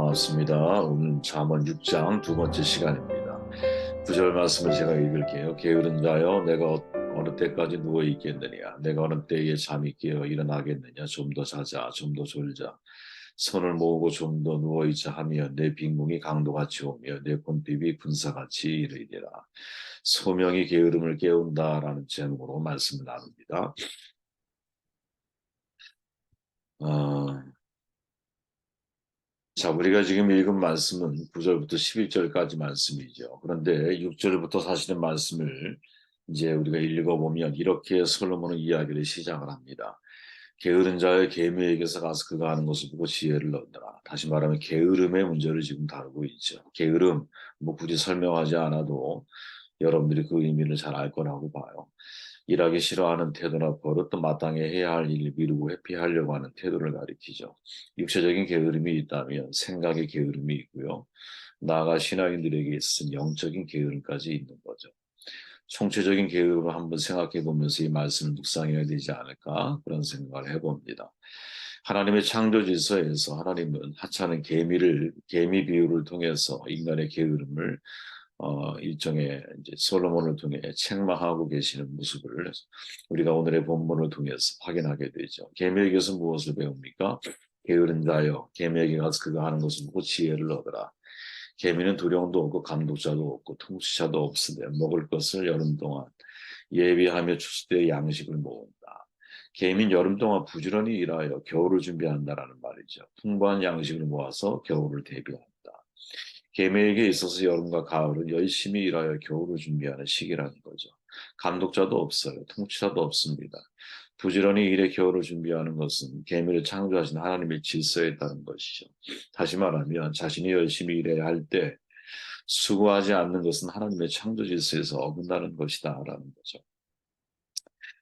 반갑습니다. 오늘 잠언 6장 두 번째 시간입니다. 9절 말씀을 제가 읽을게요. 게으른 자여 내가 어느 때까지 누워 있겠느냐. 내가 어느 때에 잠이 깨어 일어나겠느냐. 좀 더 자자. 좀 더 졸자. 손을 모으고 좀 더 누워 있자 하며 내 빈궁이 강도같이 오며 내 곤핍이 군사같이 이르리라. 소명이 게으름을 깨운다라는 제목으로 말씀을 나눕니다. 어, 자, 우리가 지금 읽은 말씀은 9절부터 11절까지 말씀이죠. 그런데 6절부터 사실은 말씀을 이제 우리가 읽어보면 이렇게 솔로몬은 이야기를 시작을 합니다. 게으른 자의 계미에게서 가서 그가 하는 것을 보고 지혜를 얻으라. 다시 말하면 게으름의 문제를 지금 다루고 있죠. 게으름, 뭐 굳이 설명하지 않아도 여러분들이 그 의미를 잘 알 거라고 봐요. 일하기 싫어하는 태도나 버릇, 또 마땅히 해야 할 일을 미루고 회피하려고 하는 태도를 가리키죠. 육체적인 게으름이 있다면 생각의 게으름이 있고요. 나아가 신앙인들에게 있어서 영적인 게으름까지 있는 거죠. 총체적인 게으름을 한번 생각해 보면서 이 말씀을 묵상해야 되지 않을까 그런 생각을 해봅니다. 하나님의 창조 질서에서 하나님은 하찮은 개미 비유를 통해서 인간의 게으름을 일종의 이제 솔로몬을 통해 책망하고 계시는 모습을 우리가 오늘의 본문을 통해서 확인하게 되죠. 개미에게서 무엇을 배웁니까? 게으른 자여, 개미에게 가서 그가 하는 것을 보고 지혜를 얻으라. 개미는 두령도 없고 감독자도 없고 통치자도 없으되 먹을 것을 여름 동안 예비하며 추수 때 양식을 모은다. 개미는 여름 동안 부지런히 일하여 겨울을 준비한다라는 말이죠. 풍부한 양식을 모아서 겨울을 대비한다. 개미에게 있어서 여름과 가을은 열심히 일하여 겨울을 준비하는 시기라는 거죠. 감독자도 없어요. 통치자도 없습니다. 부지런히 일에 겨울을 준비하는 것은 개미를 창조하신 하나님의 질서에 따른 것이죠. 다시 말하면 자신이 열심히 일해야 할 때 수고하지 않는 것은 하나님의 창조 질서에서 어긋나는 것이다라는 거죠.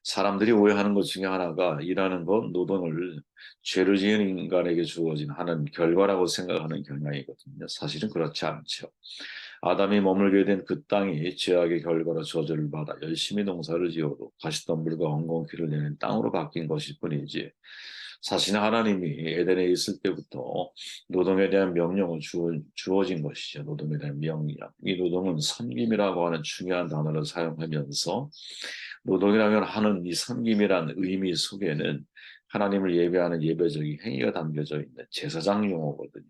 사람들이 오해하는 것 중에 하나가 일하는 것, 노동을 죄를 지은 인간에게 주어진 하는 결과라고 생각하는 경향이거든요. 사실은 그렇지 않죠. 아담이 머물게 된 그 땅이 죄악의 결과로 저주를 받아 열심히 농사를 지어도 가시덤불과 엉겅퀴를 내는 땅으로 바뀐 것일 뿐이지 사실 하나님이 에덴에 있을 때부터 노동에 대한 명령을 주어진 것이죠. 노동에 대한 명령. 이 노동은 섬김이라고 하는 중요한 단어를 사용하면서 노동이라면 하는 이 섬김이란 의미 속에는 하나님을 예배하는 예배적인 행위가 담겨져 있는 제사장 용어거든요.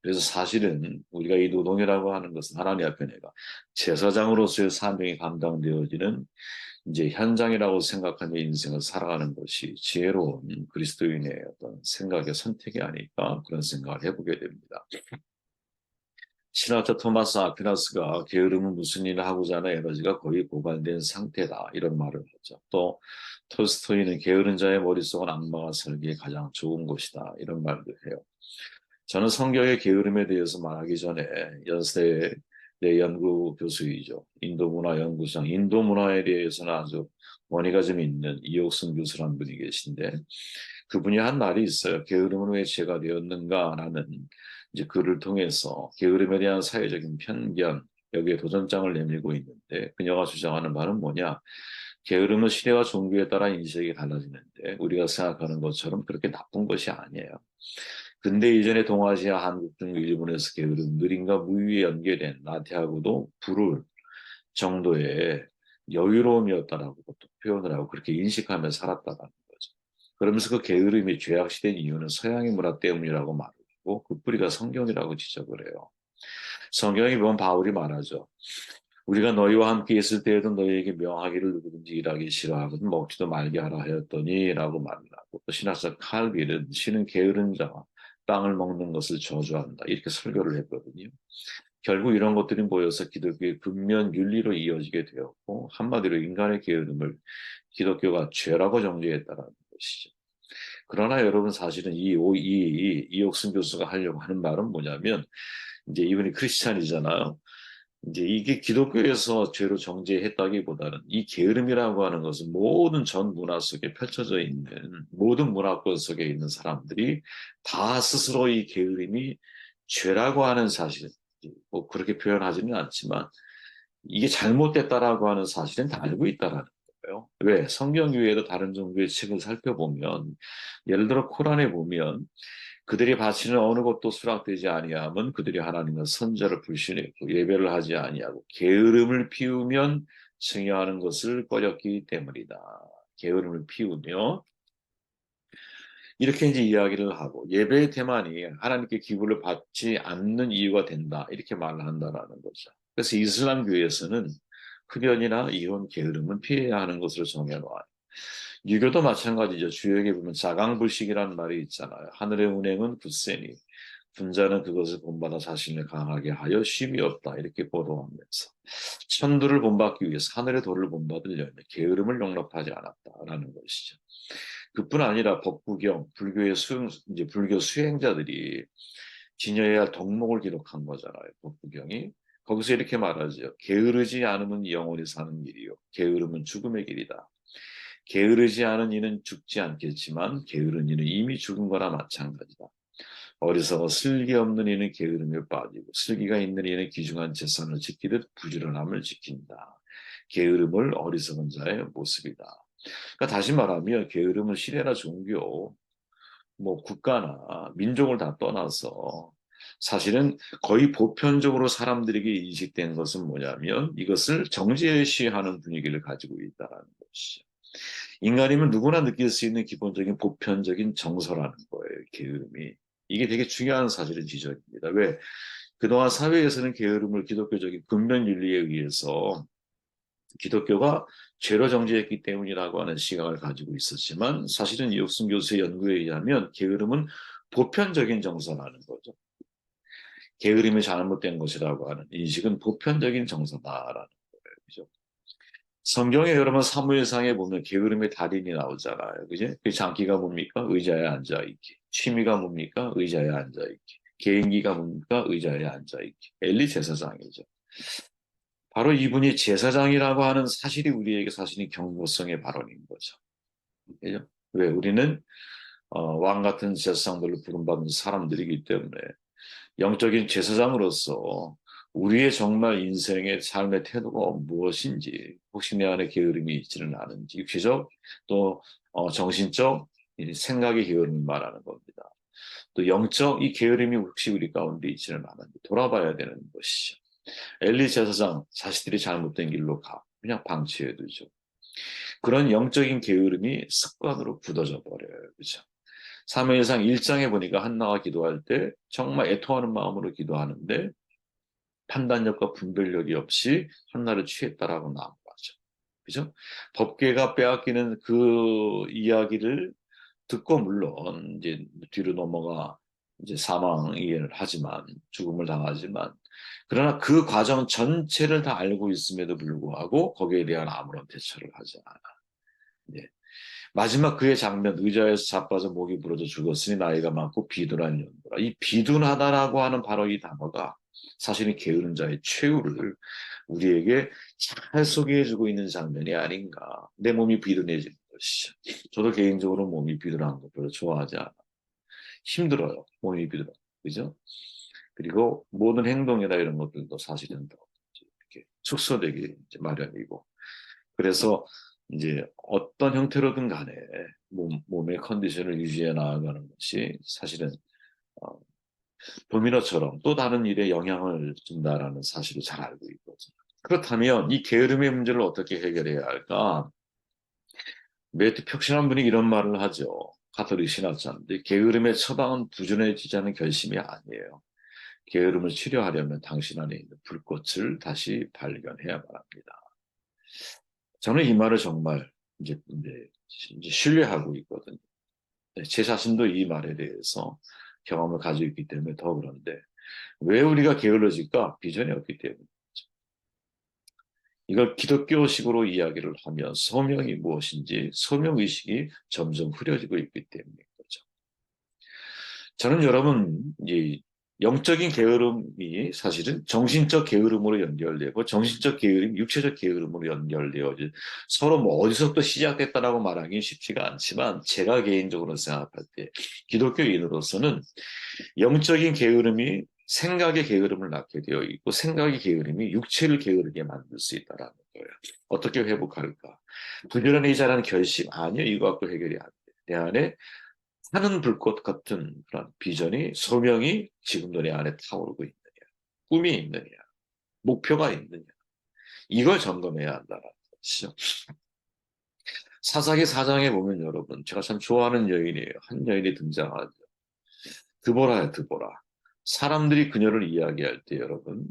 그래서 사실은 우리가 이 노동이라고 하는 것은 하나님 앞에 내가 제사장으로서의 사명이 감당되어지는 이제 현장이라고 생각하며 인생을 살아가는 것이 지혜로운 그리스도인의 어떤 생각의 선택이 아닐까 그런 생각을 해보게 됩니다. 신학자 토마스 아퀴나스가 게으름은 무슨 일을 하고자 하는 에너지가 거의 고갈된 상태다 이런 말을 하죠. 또 톨스토이는 게으른 자의 머릿속은 악마가 살기에 가장 좋은 곳이다 이런 말도 해요. 저는 성경의 게으름에 대해서 말하기 전에 연세대 연구 교수이죠. 인도 문화 연구상 인도 문화에 대해서는 아주 권위가 좀 있는 이옥순 교수라는 분이 계신데 그분이 한 말이 있어요. 게으름은 왜 죄가 되었는가라는 이제 글을 통해서 게으름에 대한 사회적인 편견 여기에 도전장을 내밀고 있는데 그녀가 주장하는 말은 뭐냐? 게으름은 시대와 종교에 따라 인식이 달라지는데 우리가 생각하는 것처럼 그렇게 나쁜 것이 아니에요. 근대 이전의 동아시아, 한국 등 일본에서 게으름, 느림과 무위에 연계된 나태하고도 부를 정도의 여유로움이었다라고 또 표현을 하고 그렇게 인식하며 살았다라는 거죠. 그러면서 그 게으름이 죄악시된 이유는 서양의 문화 때문이라고 말하고 그 뿌리가 성경이라고 지적을 해요. 성경에 보면 바울이 말하죠. 우리가 너희와 함께 있을 때에도 너희에게 명하기를 누구든지 일하기 싫어하거든 먹지도 말게 하라 하였더니 라고 말을 하고 또 신학자 칼빈은 신은 게으른 자와 빵을 먹는 것을 저주한다 이렇게 설교를 했거든요. 결국 이런 것들이 모여서 기독교의 근면 윤리로 이어지게 되었고 한마디로 인간의 게으름을 기독교가 죄라고 정죄했다라는 것이죠. 그러나 여러분 사실은 이옥순 교수가 하려고 하는 말은 뭐냐면 이제 이분이 크리스찬이잖아요. 이제 이게 기독교에서 죄로 정죄했다기보다는 이 게으름이라고 하는 것은 모든 전 문화 속에 펼쳐져 있는 모든 문화권 속에 있는 사람들이 다 스스로 이 게으름이 죄라고 하는 사실, 뭐 그렇게 표현하지는 않지만 이게 잘못됐다라고 하는 사실은 다 알고 있다라는 거예요. 왜? 성경 외에도 다른 종교의 책을 살펴보면 예를 들어 코란에 보면 그들이 바치는 어느 것도 수락되지 아니하면 그들이 하나님과 선자를 불신했고 예배를 하지 아니하고 게으름을 피우면 증여하는 것을 꺼렸기 때문이다. 게으름을 피우며 이렇게 이제 이야기를 하고 예배의 대만이 하나님께 기부를 받지 않는 이유가 된다. 이렇게 말을 한다라는 거죠. 그래서 이슬람 교회에서는 흡연이나 이혼, 게으름은 피해야 하는 것으로 정해놓아요. 유교도 마찬가지죠. 주역에 보면 자강불식이라는 말이 있잖아요. 하늘의 운행은 굳세니 군자는 그것을 본받아 자신을 강하게 하여 쉼이 없다. 이렇게 보도하면서 천도를 본받기 위해서 하늘의 도를 본받으려면 게으름을 용납하지 않았다라는 것이죠. 그뿐 아니라 법구경, 이제 불교 수행자들이 지녀야 할 덕목을 기록한 거잖아요. 법구경이. 거기서 이렇게 말하죠. 게으르지 않으면 영원히 사는 길이요. 게으름은 죽음의 길이다. 게으르지 않은 이는 죽지 않겠지만 게으른 이는 이미 죽은 거나 마찬가지다. 어리석어 슬기 없는 이는 게으름에 빠지고 슬기가 있는 이는 귀중한 재산을 지키듯 부지런함을 지킨다. 게으름을 어리석은 자의 모습이다. 그러니까 다시 말하면 게으름은 시대나 종교, 뭐 국가나 민족을 다 떠나서 사실은 거의 보편적으로 사람들에게 인식된 것은 뭐냐면 이것을 정죄시하는 분위기를 가지고 있다는 것이죠. 인간이면 누구나 느낄 수 있는 기본적인 보편적인 정서라는 거예요. 게으름이. 이게 되게 중요한 사실은 지적입니다. 왜? 그동안 사회에서는 게으름을 기독교적인 근면윤리에 의해서 기독교가 죄로 정죄했기 때문이라고 하는 시각을 가지고 있었지만 사실은 이옥순 교수의 연구에 의하면 게으름은 보편적인 정서라는 거죠. 게으름이 잘못된 것이라고 하는 인식은 보편적인 정서다라는 거예요. 그죠? 성경에 여러분 사무엘상에 보면 게으름의 달인이 나오잖아요. 그죠? 그 장기가 뭡니까? 의자에 앉아있기. 취미가 뭡니까? 의자에 앉아있기. 개인기가 뭡니까? 의자에 앉아있기. 엘리 제사장이죠. 바로 이분이 제사장이라고 하는 사실이 우리에게 사실은 경고성의 발언인 거죠. 그죠? 왜? 우리는 왕 같은 제사장들로 부름받는 사람들이기 때문에 영적인 제사장으로서 우리의 정말 인생의 삶의 태도가 무엇인지 혹시 내 안에 게으름이 있지는 않은지 육체적 또 정신적 생각의 게으름을 말하는 겁니다. 또 영적 이 게으름이 혹시 우리 가운데 있지는 않은지 돌아봐야 되는 것이죠. 엘리 제사장 자신들이 잘못된 길로 그냥 방치해두죠. 그런 영적인 게으름이 습관으로 굳어져 버려요. 그죠? 사무엘상 1장에 보니까 한나가 기도할 때 정말 애통하는 마음으로 기도하는데 판단력과 분별력이 없이 한나를 취했다라고 나온 거죠. 그죠? 법궤가 빼앗기는 그 이야기를 듣고 물론 이제 뒤로 넘어가 이제 사망을 하지만 죽음을 당하지만 그러나 그 과정 전체를 다 알고 있음에도 불구하고 거기에 대한 아무런 대처를 하지 않아. 네. 마지막 그의 장면 의자에서 자빠져 목이 부러져 죽었으니 나이가 많고 비둔한 연도라. 이 비둔하다라고 하는 바로 이 단어가 사실은 게으른 자의 최후를 우리에게 잘 소개해주고 있는 장면이 아닌가. 내 몸이 비둔해지는 것이죠. 저도 개인적으로 몸이 비둔한 거 별로 좋아하지 않아. 힘들어요. 몸이 비둔한. 그죠? 그리고 모든 행동이나 이런 것들도 사실은 더 이렇게 축소되기 마련이고. 그래서 이제 어떤 형태로든 간에 몸의 컨디션을 유지해 나가는 것이 사실은 어, 도미노처럼 또 다른 일에 영향을 준다라는 사실을 잘 알고 있거든요. 그렇다면 이 게으름의 문제를 어떻게 해결해야 할까? 매트 혁신한 분이 이런 말을 하죠. 가톨릭 신학자인데 게으름의 처방은 부준해지지 않은 결심이 아니에요. 게으름을 치료하려면 당신 안에 있는 불꽃을 다시 발견해야만 합니다. 저는 이 말을 정말 이제 신뢰하고 있거든요. 네, 제 자신도 이 말에 대해서 경험을 가지고 있기 때문에 더 그런데 왜 우리가 게을러질까? 비전이 없기 때문이죠. 이걸 기독교식으로 이야기를 하면 소명이 무엇인지 소명의식이 점점 흐려지고 있기 때문인 거죠. 저는 여러분 이 영적인 게으름이 사실은 정신적 게으름으로 연결되고 정신적 게으름이 육체적 게으름으로 연결되어 서로 뭐 어디서부터 시작됐다라고 말하기는 쉽지가 않지만 제가 개인적으로 생각할 때 기독교인으로서는 영적인 게으름이 생각의 게으름을 낳게 되어 있고 생각의 게으름이 육체를 게으르게 만들 수 있다라는 거예요. 어떻게 회복할까? 부지런히 자라는 결심 아니요 이거 갖고 해결이 안 돼. 내 안에 하는 불꽃 같은 그런 비전이, 소명이 지금도 내 안에 타오르고 있느냐, 꿈이 있느냐, 목표가 있느냐, 이걸 점검해야 한다는 것이죠. 사사기 4장에 보면 여러분, 제가 참 좋아하는 여인이에요. 한 여인이 등장하죠. 드보라야, 드보라. 사람들이 그녀를 이야기할 때 여러분,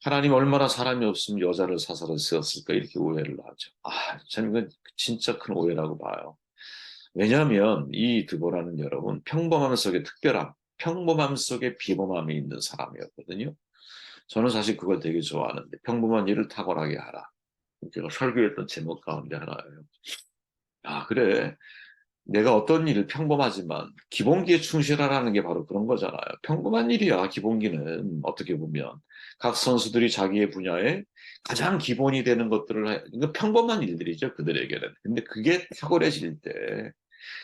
하나님 얼마나 사람이 없으면 여자를 사사로 세웠을까 이렇게 오해를 하죠. 저는 이건 진짜 큰 오해라고 봐요. 왜냐하면 이 드보라는 여러분 평범함 속에 특별함, 평범함 속에 비범함이 있는 사람이었거든요. 저는 사실 그걸 되게 좋아하는데 평범한 일을 탁월하게 하라. 제가 설교했던 제목 가운데 하나예요. 그래. 내가 어떤 일을 평범하지만 기본기에 충실하라는 게 바로 그런 거잖아요. 평범한 일이야, 기본기는. 어떻게 보면. 각 선수들이 자기의 분야에 가장 기본이 되는 것들을, 이거 평범한 일들이죠, 그들에게는. 근데 그게 탁월해질 때,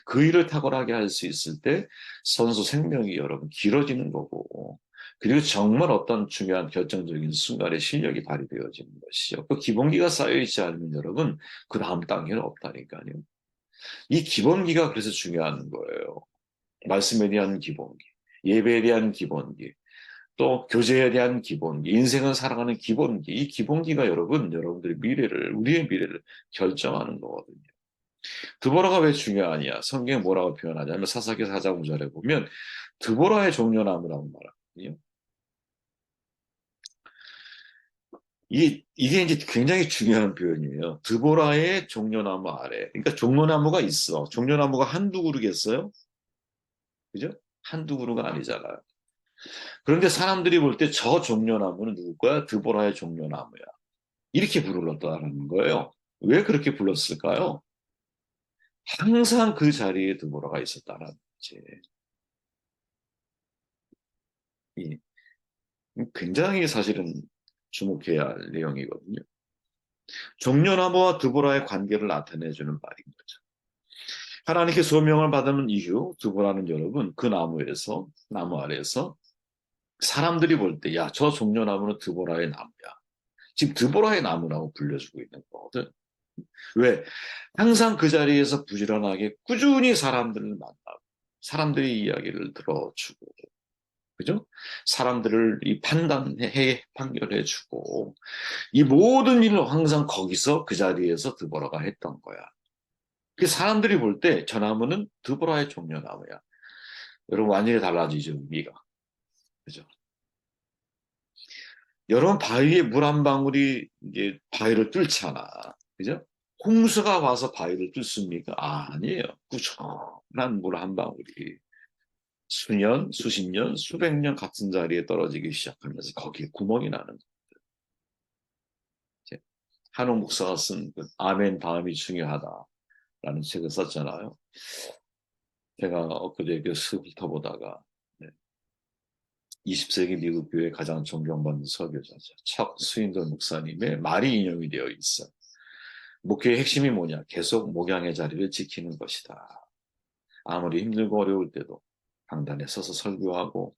그 일을 탁월하게 할 수 있을 때 선수 생명이 여러분 길어지는 거고, 그리고 정말 어떤 중요한 결정적인 순간에 실력이 발휘되어지는 것이죠. 그 기본기가 쌓여있지 않으면 여러분 그 다음 단계는 없다니까요. 이 기본기가 그래서 중요한 거예요. 말씀에 대한 기본기, 예배에 대한 기본기, 또 교제에 대한 기본기, 인생을 살아가는 기본기. 이 기본기가 여러분들의 미래를, 우리의 미래를 결정하는 거거든요. 드보라가 왜 중요하냐? 성경에 뭐라고 표현하냐면 사사기 4장 5절에 보면 드보라의 종려나무라고 말하거든요. 이게 이제 굉장히 중요한 표현이에요. 드보라의 종려나무 아래. 그러니까 종려나무가 있어. 종려나무가 한두 그루겠어요? 그죠? 한두 그루가 아니잖아요. 그런데 사람들이 볼 때 저 종려나무는 누구 거야? 드보라의 종려나무야. 이렇게 부르렀다는 거예요. 왜 그렇게 불렀을까요? 항상 그 자리에 드보라가 있었다는 거지. 이 굉장히 사실은 주목해야 할 내용이거든요. 종려나무와 드보라의 관계를 나타내주는 말인 거죠. 하나님께 소명을 받은 이후 드보라는 여러분 그 나무 아래에서 사람들이 볼 때 야, 저 종려나무는 드보라의 나무야. 지금 드보라의 나무라고 불려주고 있는 거거든. 왜? 항상 그 자리에서 부지런하게 꾸준히 사람들을 만나고 사람들의 이야기를 들어주고 그죠? 사람들을 이 판결해주고 이 모든 일을 항상 거기서 그 자리에서 드보라가 했던 거야. 그 사람들이 볼 때 저 나무는 드보라의 종려나무야. 여러분 완전히 달라지죠, 의미가. 그죠? 여러분 바위에 물 한 방울이 이제 바위를 뚫잖아. 그죠? 홍수가 와서 바위를 뚫습니까? 아니에요. 꾸준한 물 한 방울이 수년, 수십 년, 수백 년 같은 자리에 떨어지기 시작하면서 거기에 구멍이 나는 거예요. 한옥 목사가 쓴그 아멘 다음이 중요하다라는 책을 썼잖아요. 제가 엊그제 그 훑어보다가 20세기 미국 교회 가장 존경받는 설교자죠. 척 스윈돌 목사님의 말이 인용이 되어 있어. 목회의 핵심이 뭐냐? 계속 목양의 자리를 지키는 것이다. 아무리 힘들고 어려울 때도 강단에 서서 설교하고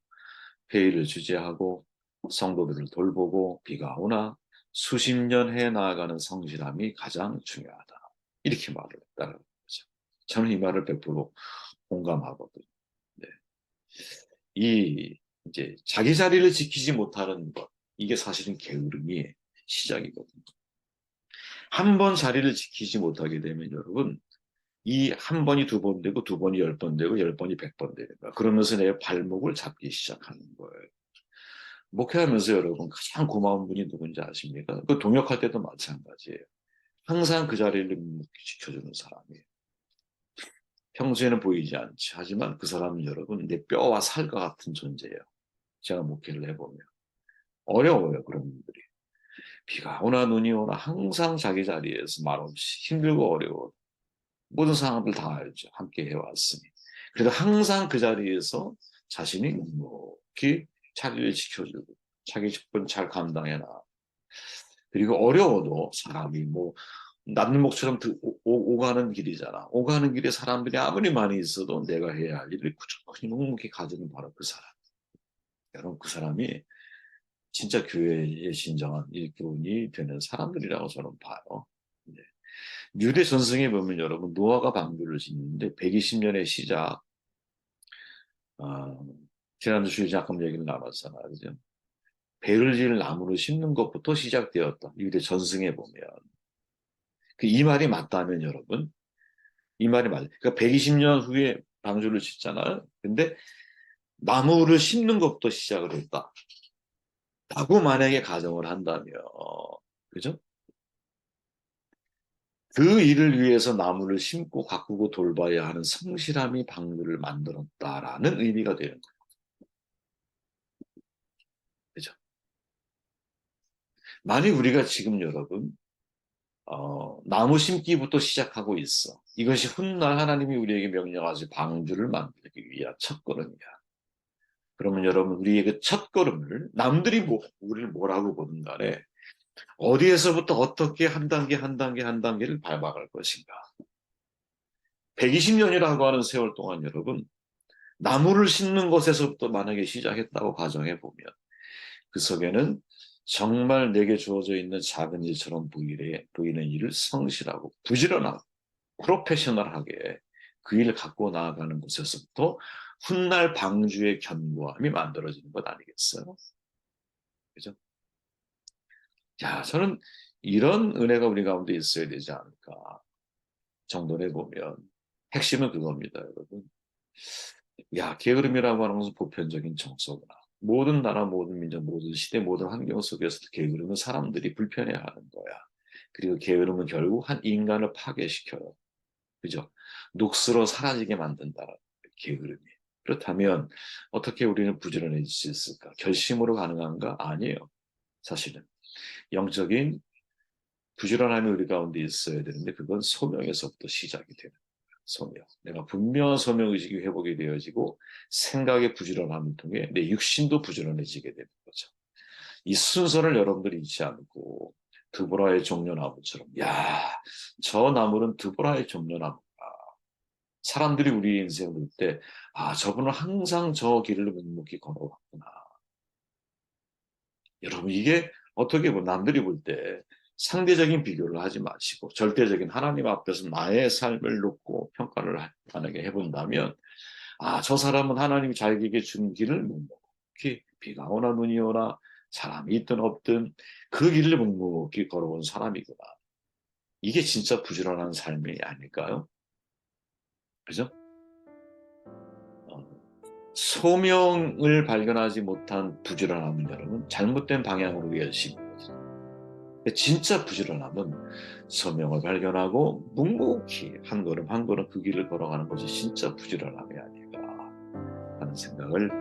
회의를 주재하고 성도들을 돌보고 비가 오나 수십 년 해 나아가는 성실함이 가장 중요하다. 이렇게 말을 했다는 거죠. 저는 이 말을 100% 공감하거든요. 네. 이 이제 자기 자리를 지키지 못하는 것 이게 사실은 게으름의 시작이거든요. 한 번 자리를 지키지 못하게 되면 여러분 이 한 번이 두 번 되고 두 번이 10번 되고 10번이 100번 되는 거야. 그러면서 내 발목을 잡기 시작하는 거예요. 목회하면서 여러분 가장 고마운 분이 누군지 아십니까? 그 동역할 때도 마찬가지예요. 항상 그 자리를 지켜주는 사람이에요. 평소에는 보이지 않지. 하지만 그 사람은 여러분 내 뼈와 살과 같은 존재예요. 제가 목회를 해보면. 어려워요, 그런 분들이. 비가 오나 눈이 오나 항상 자기 자리에서 말없이 힘들고 어려워. 모든 상황들 다 알죠. 함께 해왔으니. 그래도 항상 그 자리에서 자신이 묵묵히 자리를 지켜주고 자기 직분 잘 감당해나. 그리고 어려워도 사람이 뭐 나들목처럼 오가는 길이잖아. 오가는 길에 사람들이 아무리 많이 있어도 내가 해야 할 일을 꾸준히 묵묵히 가지는 바로 그 사람. 여러분 그 사람이 진짜 교회의 진정한 일꾼이 되는 사람들이라고 저는 봐요. 네. 유대 전승에 보면 여러분 노아가 방주를 짓는데 120년의 시작 아, 지난주 주일 잠깐 얘기를 나눴잖아요. 그죠? 배를 지을 나무를 심는 것부터 시작되었다. 유대 전승에 보면. 이 말이 맞다면 여러분, 이 말이 맞아요. 그러니까 120년 후에 방주를 짓잖아요. 근데 나무를 심는 것부터 시작을 했다. 라고 만약에 가정을 한다면, 그죠? 그 일을 위해서 나무를 심고 가꾸고 돌봐야 하는 성실함이 방주를 만들었다라는 의미가 되는 거예요. 그죠? 만약 우리가 지금 여러분, 나무 심기부터 시작하고 있어. 이것이 훗날 하나님이 우리에게 명령하신 방주를 만들기 위한 첫걸음이야. 그러면 여러분, 우리의 그 첫걸음을 남들이 우리를 뭐라고 보든 간에 어디에서부터 어떻게 한 단계 한 단계 한 단계를 밟아갈 것인가. 120년이라고 하는 세월 동안 여러분, 나무를 심는 것에서부터 만약에 시작했다고 가정해 보면 그 속에는 정말 내게 주어져 있는 작은 일처럼 보이는 일을 성실하고 부지런하고 프로페셔널하게 그 일을 갖고 나아가는 곳에서부터 훗날 방주의 견고함이 만들어지는 것 아니겠어요? 그죠? 자, 저는 이런 은혜가 우리 가운데 있어야 되지 않을까 정도를 보면 핵심은 그겁니다, 여러분. 야, 게으름이라고 하는 것은 보편적인 정서구나. 모든 나라, 모든 민족, 모든 시대, 모든 환경 속에서 게으름은 사람들이 불편해하는 거야. 그리고 게으름은 결국 한 인간을 파괴시켜요. 그죠? 녹슬어 사라지게 만든다는 게으름이. 그렇다면 어떻게 우리는 부지런해질 수 있을까? 결심으로 가능한가? 아니에요. 사실은. 영적인 부지런함이 우리 가운데 있어야 되는데 그건 소명에서부터 시작이 되는 거예요. 소명. 내가 분명한 소명의식이 회복이 되어지고 생각의 부지런함을 통해 내 육신도 부지런해지게 되는 거죠. 이 순서를 여러분들이 잊지 않고 드보라의 종려나무처럼 야, 저 나무는 드보라의 종려나무. 사람들이 우리 인생을 볼 때, 아, 저분은 항상 저 길을 묵묵히 걸어왔구나. 여러분, 이게 어떻게 보면 남들이 볼 때 상대적인 비교를 하지 마시고 절대적인 하나님 앞에서 나의 삶을 놓고 평가를 만약에 해본다면, 아, 저 사람은 하나님이 자기에게 준 길을 묵묵히 비가 오나 눈이 오나 사람이 있든 없든 그 길을 묵묵히 걸어온 사람이구나. 이게 진짜 부지런한 삶이 아닐까요? 그죠? 어, 소명을 발견하지 못한 부지런함은 여러분 잘못된 방향으로 열심히 진짜 부지런함은 소명을 발견하고 묵묵히 한 걸음 한 걸음 그 길을 걸어가는 것이 진짜 부지런함이 아닐까 하는 생각을